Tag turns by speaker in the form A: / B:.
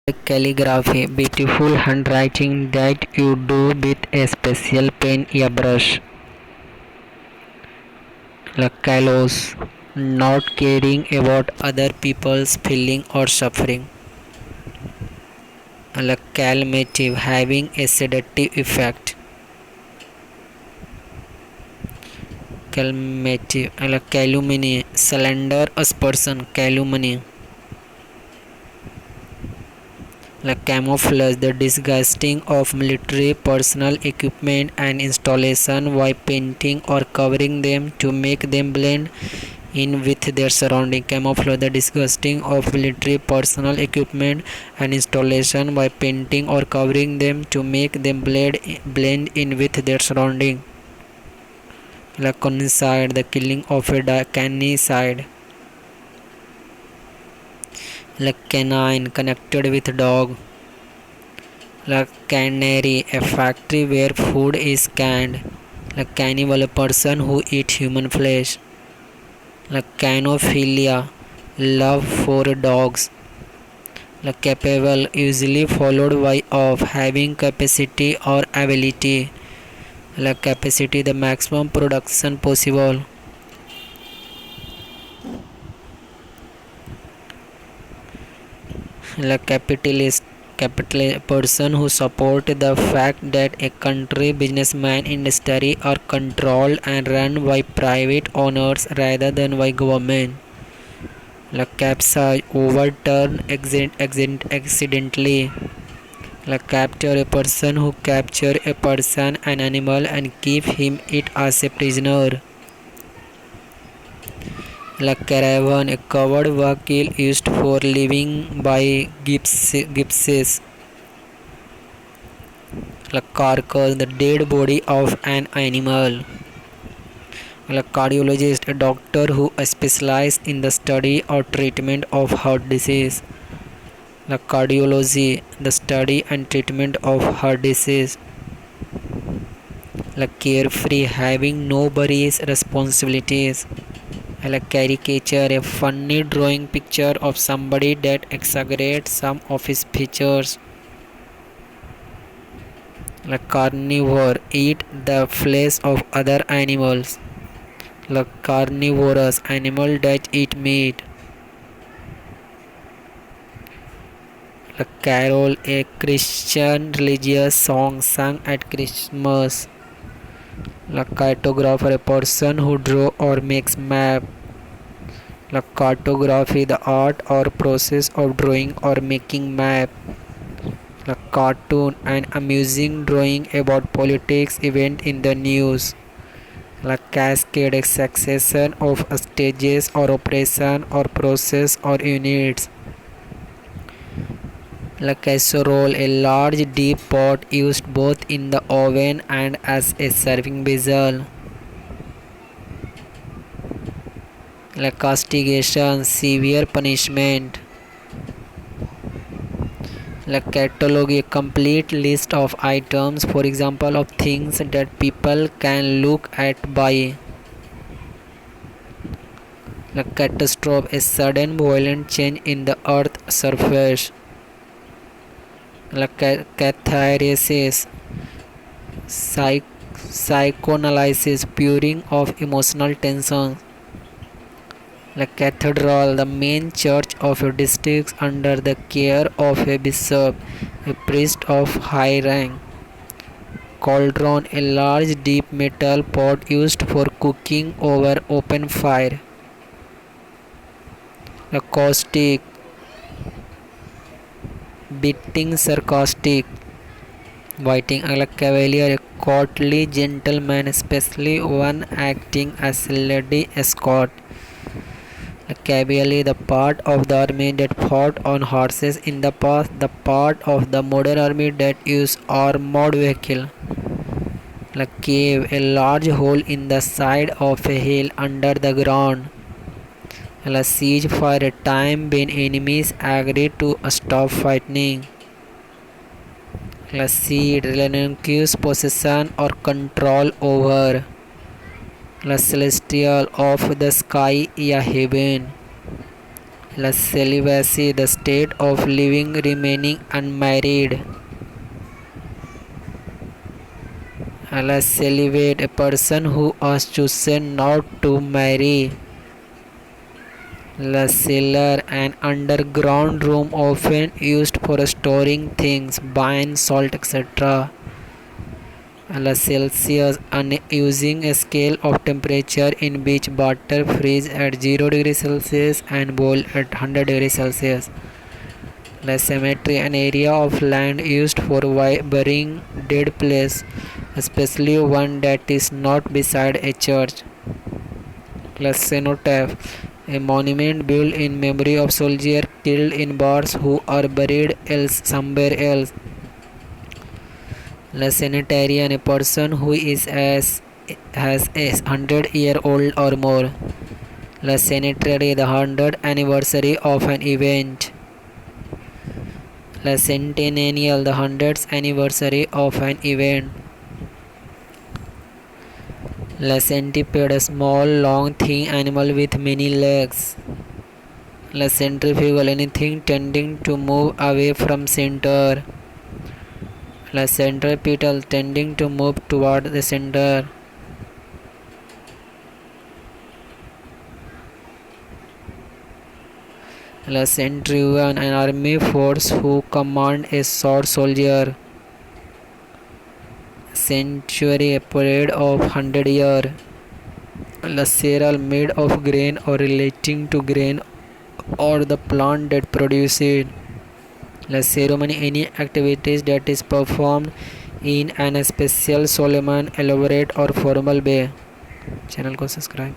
A: Calligraphy, beautiful handwriting that you do with a special pen या brush. Callous, not caring about other people's feeling or suffering. Calmative, having a sedative effect. Calmative, calumny, slanderous person, calumny. Camouflage, the disguising of military personnel equipment and installation by painting or covering them to make them blend in with their surrounding. Camouflage, the disguising of military personnel equipment and installation by painting or covering them to make them blend in with their surrounding. Canicide, the killing of a canicide. Canine, connected with dog. Cannery, a factory where food is canned. Cannibal, a person who eats human flesh. Canophilia, love for dogs. Capable, usually followed by of, having capacity or ability. Capacity, the maximum production possible. Capitalist, person who support the fact that a country, businessman, industry are controlled and run by private owners rather than by government. Capsize, overturn accidentally. Capture, a person who capture a person, an animal, and keep him it as a prisoner. Caravan, a covered vehicle used for living by gypsies. Carcass, the dead body of an animal. Cardiologist, a doctor who specializes in the study or treatment of heart disease. Cardiology, the study and treatment of heart disease. Carefree, having no worries, responsibilities. Caricature, a funny drawing picture of somebody that exaggerates some of his features. Carnivore, eat the flesh of other animals. Carnivorous, animal that eat meat. Carol, a Christian religious song sung at Christmas. Cartographer, a person who draws or makes map. Cartography, the art or process of drawing or making map. Cartoon, an amusing drawing about politics event in the news. Cascade, a succession of stages or operation or process or units. Casserole, a large deep pot used both in the oven and as a serving vessel. Castigation, severe punishment. Catalog, a complete list of items, for example of things that people can look at buy. Catastrophe, a sudden violent change in the earth's surface. Catharsis, psychoanalysis, puring of emotional tension. Cathedral, the main church of a district under the care of a bishop, a priest of high rank. Cauldron, a large deep metal pot used for cooking over open fire. Caustic, biting, sarcastic. Whiting, a cavalier, a courtly gentleman, especially one acting as a lady escort. Cavalry, the part of the army that fought on horses in the past, the part of the modern army that used armored vehicle. Cave, a large hole in the side of a hill under the ground. Siege, for a time when enemies agree to stop fighting. Siege, relinquish possession or control over. Celestial, of the sky या heaven. La celibacy, the state of living remaining unmarried. La celibate, a person who has chosen not to marry. La cellar, an underground room often used for storing things, wine, salt, etc. La Celsius, using a scale of temperature in which water freezes at 0 degrees Celsius and boil at 100 degrees Celsius. La cemetery, an area of land used for burying dead place, especially one that is not beside a church. La cenotaph, a monument built in memory of soldiers killed in wars who are buried somewhere else. La centenarian, a person who has a 100-year-old or more. La centenary, the 100th anniversary of an event. La centennial, the 100th anniversary of an event. La centipede, a small, long, thin animal with many legs. La centrifugal, anything tending to move away from center. La centripetal, tending to move toward the center. La centurion, an army force who command a sword soldier. Century, a period of 100 years. La cereal, made of grain or relating to grain or the plant that produces it. La ceremony, any activities that is performed in an special solemn, elaborate or formal way. Channel को subscribe